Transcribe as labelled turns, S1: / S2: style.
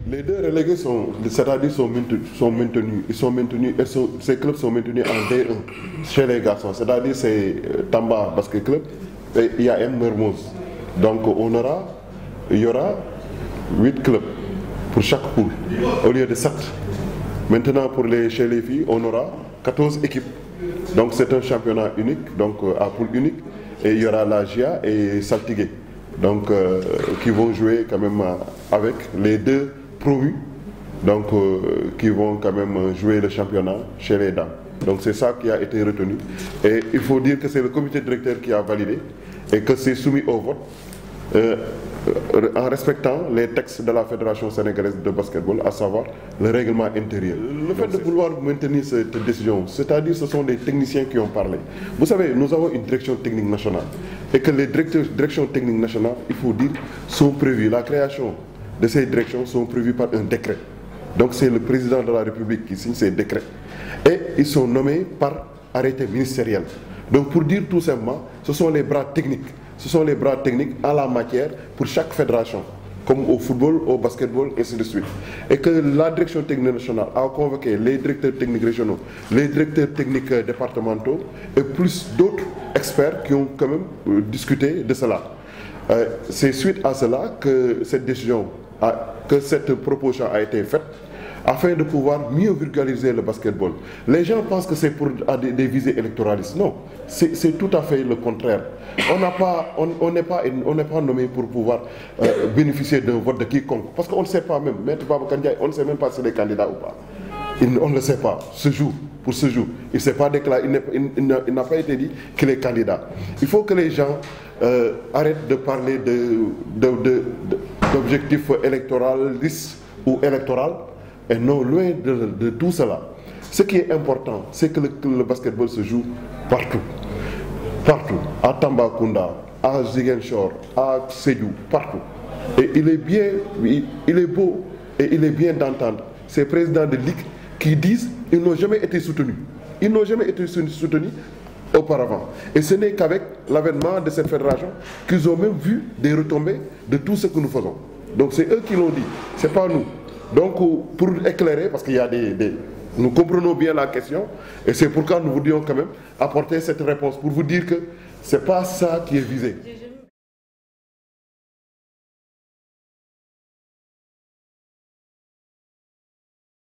S1: Les deux relégués c'est-à-dire sont maintenus. Ils sont maintenus et ces clubs sont maintenus en D1 chez les garçons. C'est-à-dire c'est Tamba Basket Club et IAM Mermoz. Donc il y aura 8 clubs pour chaque poule au lieu de 7. Maintenant chez les filles, on aura 14 équipes. Donc c'est un championnat unique, donc à poule unique. Et il y aura la GIA et Saltigué. Donc qui vont jouer quand même avec les deux promus, donc qui vont quand même jouer le championnat chez les dames. Donc c'est ça qui a été retenu. Et il faut dire que c'est le comité directeur qui a validé et que c'est soumis au vote en respectant les textes de la Fédération sénégalaise de basketball, à savoir le règlement intérieur. Le fait de vouloir maintenir cette décision, c'est-à-dire ce sont des techniciens qui ont parlé. Vous savez, nous avons une direction technique nationale et que les directions techniques nationales, il faut dire, sont prévues. La création de ces directions sont prévues par un décret. Donc c'est le président de la République qui signe ces décrets. Et ils sont nommés par arrêté ministériel. Donc pour dire tout simplement, ce sont les bras techniques. Ce sont les bras techniques en la matière pour chaque fédération, comme au football, au basketball, et ainsi de suite. Et que la direction technique nationale a convoqué les directeurs techniques régionaux, les directeurs techniques départementaux et plus d'autres experts qui ont quand même discuté de cela. C'est suite à cela que cette décision, que cette proposition a été faite, afin de pouvoir mieux vulgariser le basketball. Les gens pensent que c'est pour des visées électoralistes. Non, c'est tout à fait le contraire. On n'est pas nommé pour pouvoir bénéficier d'un vote de quiconque. Parce qu'on ne sait pas même, Maître Babacar Ndiaye, on ne sait même pas si c'est des candidats ou pas. On ne le sait pas, pour ce jour. Il ne s'est pas déclaré, il n'a pas été dit qu'il est candidat. Il faut que les gens arrêtent de parler d'objectifs électoralistes ou électoraux. Et non, loin de tout cela. Ce qui est important, c'est que le basketball se joue partout. Partout. À Tambacounda, à Ziguinchor, à Sédhiou, partout. Et il est beau et il est bien d'entendre ces présidents de ligue qui disent qu'ils n'ont jamais été soutenus. Ils n'ont jamais été soutenus auparavant. Et ce n'est qu'avec l'avènement de cette fédération qu'ils ont même vu des retombées de tout ce que nous faisons. Donc c'est eux qui l'ont dit, ce n'est pas nous. Donc pour éclairer, parce qu'il y a nous comprenons bien la question, et c'est pourquoi nous voudrions quand même apporter cette réponse, pour vous dire que ce n'est pas ça qui est visé.